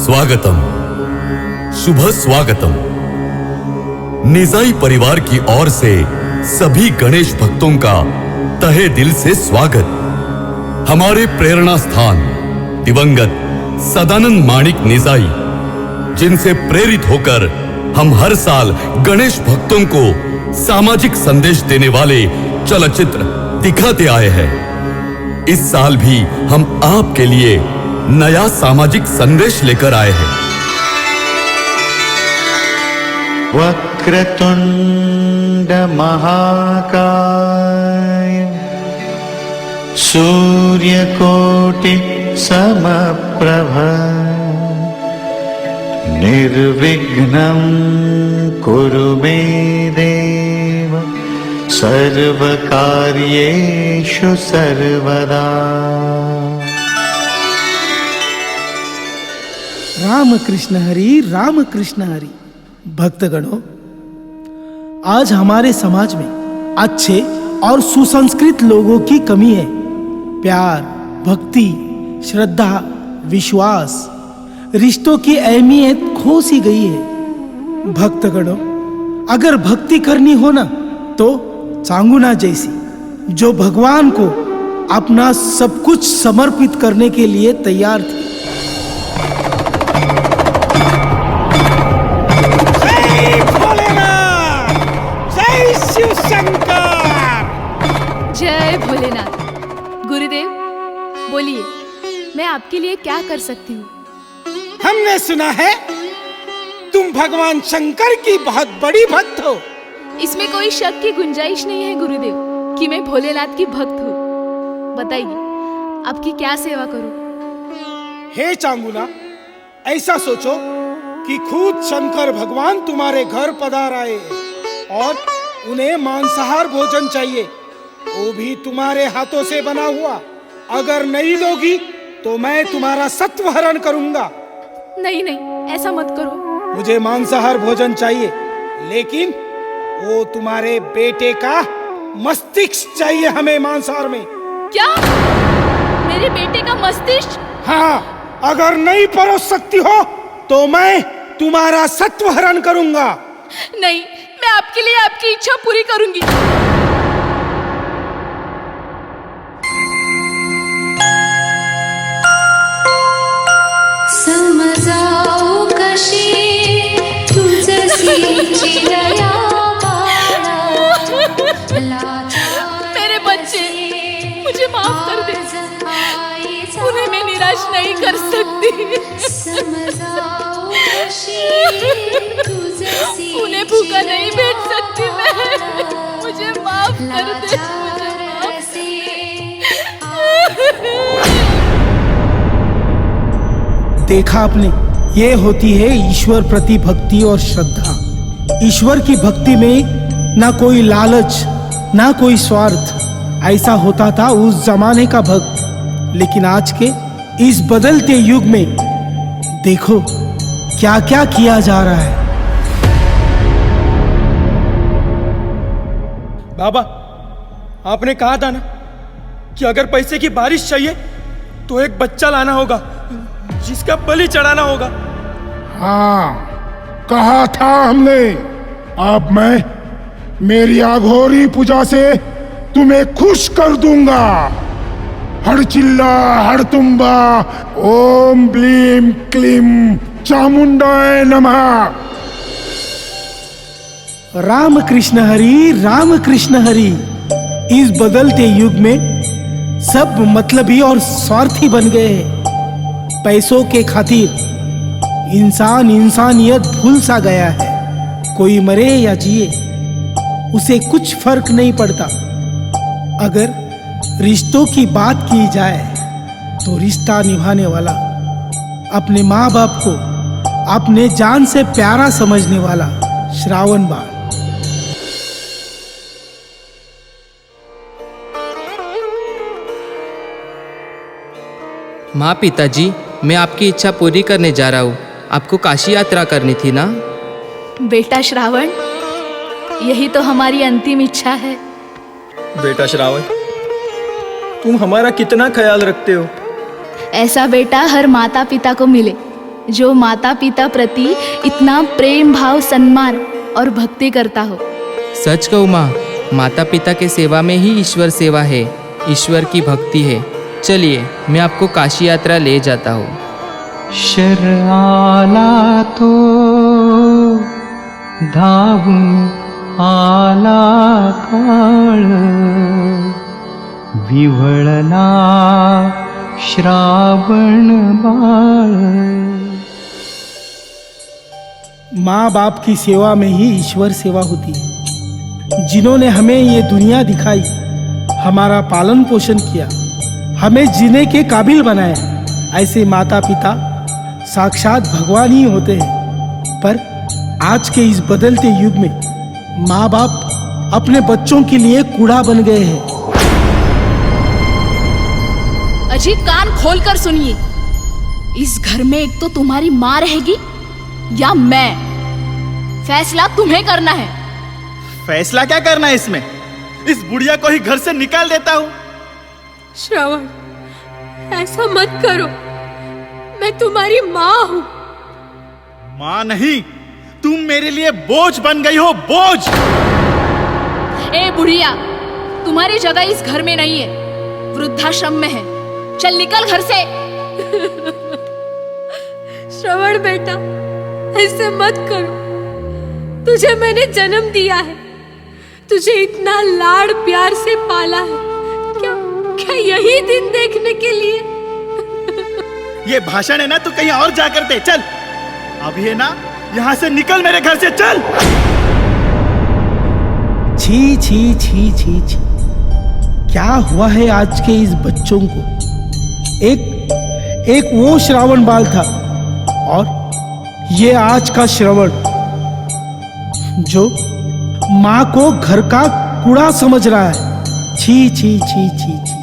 स्वागतम, शुभ स्वागतम। निजाई परिवार की ओर से सभी गणेश भक्तों का तहे दिल से स्वागत। हमारे प्रेरणा स्थान दिवंगत सदानंद माणिक निजाई, जिनसे प्रेरित होकर हम हर साल गणेश भक्तों को सामाजिक संदेश देने वाले चलचित्र दिखाते आए हैं। इस साल भी हम आपके लिए नया सामाजिक संदेश लेकर आए हैं। वक्रतुंड महाकाय सूर्यकोटि समप्रभ निर्विघ्नं कुरु मे देव सर्वकार्येषु सर्वदा। राम कृष्ण हरि। भक्तगणों, आज हमारे समाज में अच्छे और सुसंस्कृत लोगों की कमी है। प्यार, भक्ति, श्रद्धा, विश्वास, रिश्तों की अहमियत खो सी गई है। भक्तगणों, अगर भक्ति करनी हो ना तो चांगुना जैसी, जो भगवान को अपना सब कुछ समर्पित करने के लिए तैयार थी। जय भोलेनाथ। गुरुदेव बोलिए, मैं आपके लिए क्या कर सकती हूँ? हमने सुना है तुम भगवान शंकर की बहुत बड़ी भक्त हो। इसमें कोई शक की गुंजाइश नहीं है गुरुदेव कि मैं भोलेनाथ की भक्त हूँ। बताइए, आपकी क्या सेवा करूँ? हे चांगुना, ऐसा सोचो कि खुद शंकर भगवान तुम्हारे घर पधार आए और उन्हें मांसाहार भोजन चाहिए, वो भी तुम्हारे हाथों से बना हुआ। अगर नहीं दोगी तो मैं तुम्हारा सत्व हरण करूंगा। नहीं, ऐसा मत करो। मुझे मांसाहार भोजन चाहिए, लेकिन वो तुम्हारे बेटे का मस्तिष्क चाहिए हमें मांसाहार में। क्या? मेरे बेटे का मस्तिष्क? हाँ, अगर नहीं परोस सकती हो तो मैं तुम्हारा सत्व हरण करूंगा। नहीं, मैं आपके लिए आपकी इच्छा पूरी करूंगी। समजाऊ कशी तुझसी चिरया मेरे बच्चे, मुझे माफ कर दे। उन्हें मैं निराश नहीं कर सकती। उन्हें भूखा नहीं भेज सकती मैं। मुझे माफ कर दे। देखा आपने, ये होती है ईश्वर प्रति भक्ति और श्रद्धा। ईश्वर की भक्ति में ना कोई लालच, ना कोई स्वार्थ। ऐसा होता था उस जमाने का भक्त, लेकिन आज के इस बदलते युग में देखो क्या क्या किया जा रहा है। बाबा, आपने कहा था ना कि अगर पैसे की बारिश चाहिए तो एक बच्चा लाना होगा, जिसका बलि चढ़ाना होगा। हाँ, कहा था हमने। अब मैं मेरी अघोरी पूजा से तुम्हें खुश कर दूंगा। हड़चिल्ला हड़तुंबा ओम ब्लीम क्लीम चामुंडाय नमः। राम कृष्ण हरि। इस बदलते युग में सब मतलबी और स्वार्थी बन गए हैं। पैसों के खातिर इंसान इंसानियत भूल सा गया है। कोई मरे या जिए, उसे कुछ फर्क नहीं पड़ता। अगर रिश्तों की बात की जाए तो रिश्ता निभाने वाला, अपने माँ बाप को अपने जान से प्यारा समझने वाला श्रावण बाण। माँ, पिताजी, मैं आपकी इच्छा पूरी करने जा रहा हूँ। आपको काशी यात्रा करनी थी ना? बेटा श्रावण, यही तो हमारी अंतिम इच्छा है। बेटा श्रावण, तुम हमारा कितना ख्याल रखते हो। ऐसा बेटा हर माता पिता को मिले। जो माता पिता प्रति इतना प्रेम भाव सम्मान और भक्ति करता हो। सच कहूँ माँ, माता पिता के सेवा में ही ईश्वर सेवा है, ईश्वर की भक्ति है। चलिए मैं आपको काशी यात्रा ले जाता हूँ। आला तो धावून आला काळ, विव्हळला श्रावण बाळ। माँ बाप की सेवा में ही ईश्वर सेवा होती है। जिन्होंने हमें ये दुनिया दिखाई, हमारा पालन पोषण किया, हमें जीने के काबिल बनाया, ऐसे माता पिता साक्षात भगवान ही होते हैं। पर आज के इस बदलते युग में माँ बाप अपने बच्चों के लिए कूड़ा बन गए हैं। अजी कान खोलकर सुनिए, इस घर में एक तो तुम्हारी माँ रहेगी या मैं, फैसला तुम्हें करना है। फैसला क्या करना है इसमें? इस बुढ़िया को ही घर से निकाल देता हूँ। श्रवण, ऐसा मत करो, मैं तुम्हारी माँ हूँ। माँ नहीं, तुम मेरे लिए बोझ बन गई हो, बोझ। ए बुढ़िया, तुम्हारी जगह इस घर में नहीं है, वृद्धाश्रम में है। चल निकल घर से। श्रवण बेटा, ऐसे मत करो, तुझे मैंने जन्म दिया है, तुझे इतना लाड़ प्यार से पाला है, क्या यही दिन देखने के लिए? ये भाषण है ना, तू कहीं और जाकर दे। चल अभी है ना, यहाँ से निकल मेरे घर से, चल। छी छी छी छी छी, क्या हुआ है आज के इस बच्चों को? एक वो श्रावण बाल था और ये आज का श्रवण, जो माँ को घर का कूड़ा समझ रहा है। छी छी छी छी छी,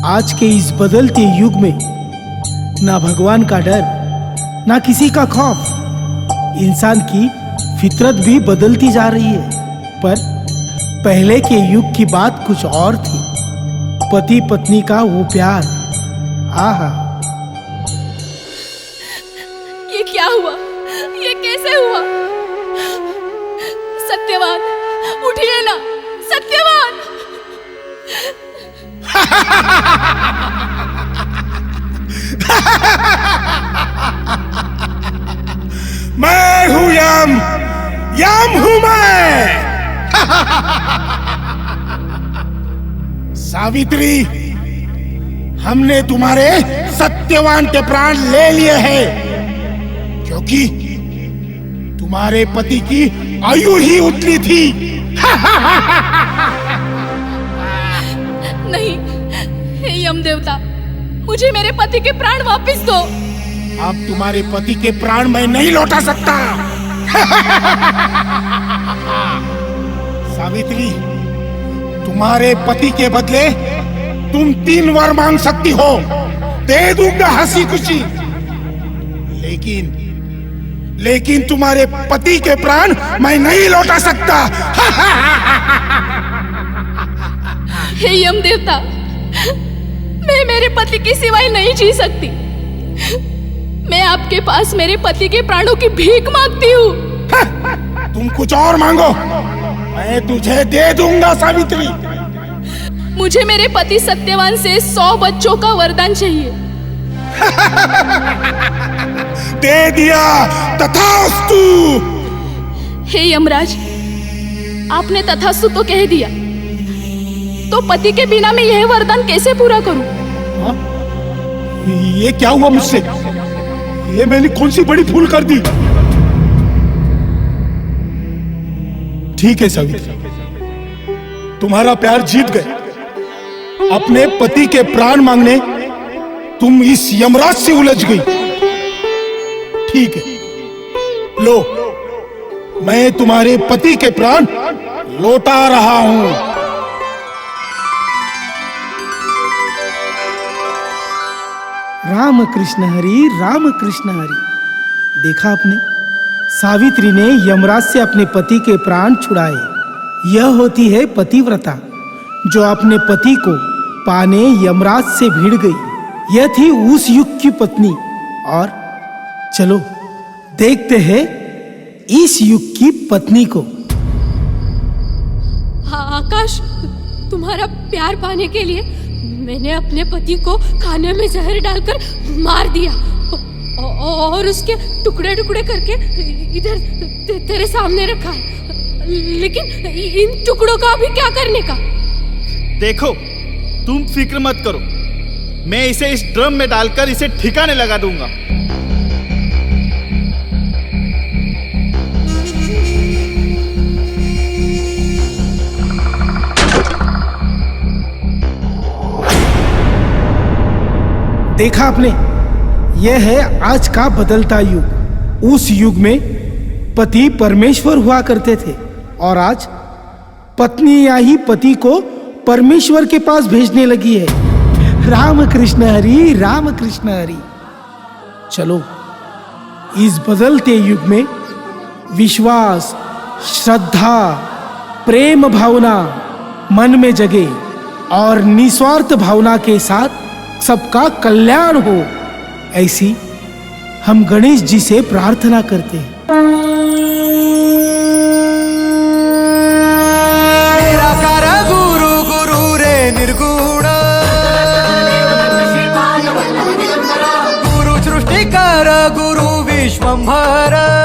आज के इस बदलते युग में ना भगवान का डर, ना किसी का खौफ। इंसान की फितरत भी बदलती जा रही है। पर पहले के युग की बात कुछ और थी। पति पत्नी का वो प्यार, आहा। ये क्या हुआ? ये कैसे हुआ? सत्यवान, उठिए ना, सत्यवान। मैं हूं यम, यम हूं मैं। सावित्री, हमने तुम्हारे सत्यवान के प्राण ले लिए हैं, क्योंकि तुम्हारे पति की आयु ही उतनी थी। नहीं, हे यम देवता, मुझे मेरे पति के प्राण वापस दो। अब तुम्हारे पति के प्राण मैं नहीं लौटा सकता। सावित्री, तुम्हारे पति के बदले तुम 3 वर मांग सकती हो, दे दूंगा हंसी खुशी। लेकिन तुम्हारे पति के प्राण मैं नहीं लौटा सकता। हे यम देवता, मैं मेरे पति की सिवाय नहीं जी सकती। मैं आपके पास मेरे पति के प्राणों की भीख मांगती हूँ। तुम कुछ और मांगो, मैं तुझे दे दूंगा सावित्री। मुझे मेरे पति सत्यवान से 100 बच्चों का वरदान चाहिए। दे दिया, तथास्तु। हे यमराज, आपने तथास्तु तो कह दिया, तो पति के बिना मैं यह वरदान कैसे पूरा करूं? ये क्या हुआ मुझसे? ये मैंने कौन सी बड़ी भूल कर दी? ठीक है सावित्री, तुम्हारा प्यार जीत गए। अपने पति के प्राण मांगने तुम इस यमराज से उलझ गई। ठीक है, लो, मैं तुम्हारे पति के प्राण लौटा रहा हूं। राम कृष्ण हरि, राम कृष्ण हरि। देखा आपने, सावित्री ने यमराज से अपने पति के प्राण छुड़ाए। यह होती है पतिव्रता, जो अपने पति को पाने यमराज से भिड़ गई। यह थी उस युग की पत्नी, और चलो देखते हैं इस युग की पत्नी को। हाँ आकाश, तुम्हारा प्यार पाने के लिए मैंने अपने पति को खाने में जहर डालकर मार दिया और उसके टुकड़े टुकड़े करके इधर तेरे सामने रखा है। लेकिन इन टुकड़ों का अभी क्या करने का? देखो, तुम फिक्र मत करो, मैं इसे इस ड्रम में डालकर इसे ठिकाने लगा दूंगा। देखा आपने, यह है आज का बदलता युग। उस युग में पति परमेश्वर हुआ करते थे और आज पत्नियां ही पति को परमेश्वर के पास भेजने लगी है। राम कृष्ण हरि, राम कृष्ण हरि। चलो इस बदलते युग में विश्वास, श्रद्धा, प्रेम भावना मन में जगे और निस्वार्थ भावना के साथ सबका कल्याण हो, ऐसी हम गणेश जी से प्रार्थना करते हैं। निराकार गुरु गुरु रे निर्गुण, गुरु सृष्टिकर गुरु विश्वंभर।